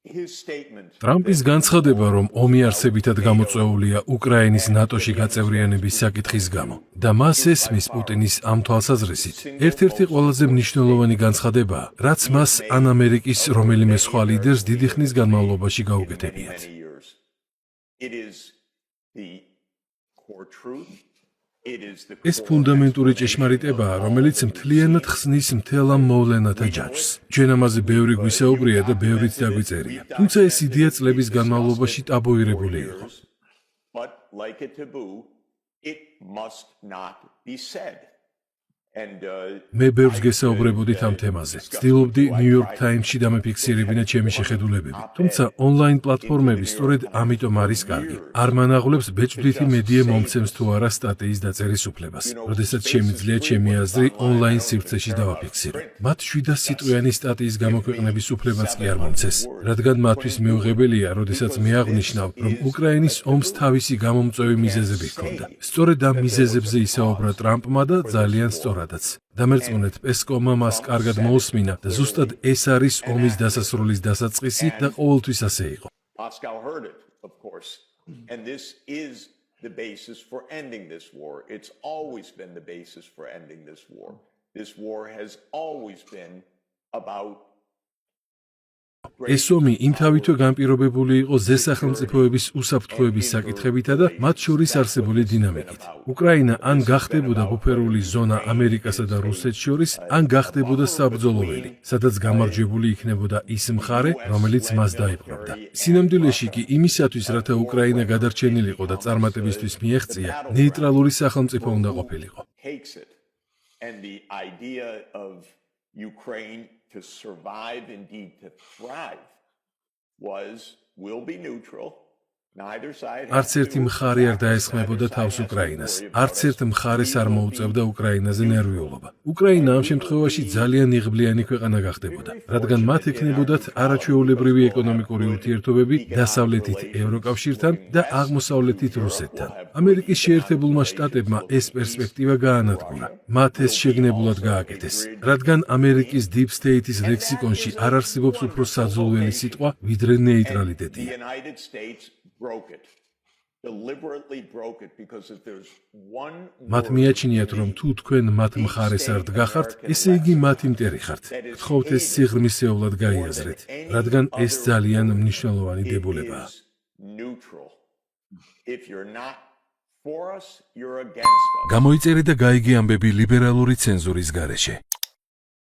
ტრამპის განცხადება, რომ ომი არსებითად გამოწვეულია უკრაინის ნატოში გაწევრიანების საკითხის გამო და მას ესმის პუტინის ამ თვალსაზრისით, ერთ-ერთი ყველაზე მნიშვნელოვანი განცხადებაა, რაც მას ან ამერიკის რომელიმე სხვა ლიდერს დიდი ხნის განმავლობაში გაუკეთებიათ. ეს ფუნდამენტური ჭეშმარიტებაა, რომელიც მთლიანად ხსნის მთელ ამ მოვლენათა ჯაჭვს. ჩვენ ამაზე ბევრი გვისაუბრია და ბევრიც დაგვიწერია. თუმცა ეს იდეა წლების განმავლობაში ტაბუირებული იყო. მე ბევრს გესაუბრებოდით ამ თემაზე. ვცდილობდი New York Times-ში დამეფიქსირებინა ჩემი შეხედულებები. თუმცა ონლაინ პლატფორმები სწორედ ამიტომ არის კარგი. არ მანაღვლებს ბეჭდვითი მედია მომცემს თუ არა სტატიის დაწერის უფლებას. როდესაც შემიძლია ჩემი აზრი ონლაინ სივრცეში დავაფიქსირო. მათ 700 სიტყვიანი სტატიის გამოქვეყნების უფლებაც კი არ მომცეს, რადგან მათთვის მეუღებელია, როდესაც მე აღვნიშნავ, რომ უკრაინის ომს თავისი გამომწვევი მიზეზები ჰქონდა. სწორედ ამ მიზეზებზე ისაუბრა ტრამპმა და ძალიან სწორად. დამერწმუნეთ, პესკოვმა მას კარგად მოусმინა და ზუსტად ეს არის ომის დასასრულის დასაწყისი და ყოველთვის ასე იყო. ეს ომი იმთავითო განპირობებული იყო ზესახელმწიფოების უსაფრთხოების საკითხებითა და მათ შორის არსებული დინამიკით. უკრაინა ან გახდებოდა ბუფერული ზონა ამერიკასა და რუსეთს შორის, ან გახდებოდა საბრძოლო ველი, სადაც გამარჯვებული იქნებოდა ის მხარე, რომელიც მას დაიპყრობდა. სინამდვილეში კი იმისათვის, რათა უკრაინა გადარჩენილიყო და წარმატებისთვის მიეღწია, ნეიტრალური სახელმწიფო უნდა ყოფილიყო. To survive, indeed to thrive, will be neutral. არც ერთი მხარე არ დაესხმებოდა თავს უკრაინას. არც ერთ მხარეს არ მოუწევდა უკრაინაზე ნერვიულობა. უკრაინა ამ შემთხვევაში ძალიან იღბლიანი ქვეყანა გახდებოდა, რადგან მათ ექნებოდათ არაჩვეულებრივი ეკონომიკური ურთიერთობები დასავლეთით ევროკავშირთან და აღმოსავლეთით რუსეთთან. ამერიკის შეერთებულმა შტატებმა ეს პერსპექტივა გაანადგურა. მათ ეს შეგნებულად გააკეთეს, რადგან ამერიკის Deep State-ის ლექსიკონში არ არსებობს უფრო საძულველი სიტყვა, ვიდრე ნეიტრალიტეტი. მათ მიაჩნიათ, რომ თუ თქვენ მათ მხარეს არ დგახართ, ესე იგი მათი მტერი ხართ. გთხოვთ ეს სიღრმისეულად გაიაზრეთ, რადგან ეს ძალიან მნიშვნელოვანი დებულებაა. გამოიწერე და გაიგე ამბები ლიბერალური ცენზურის გარეშე.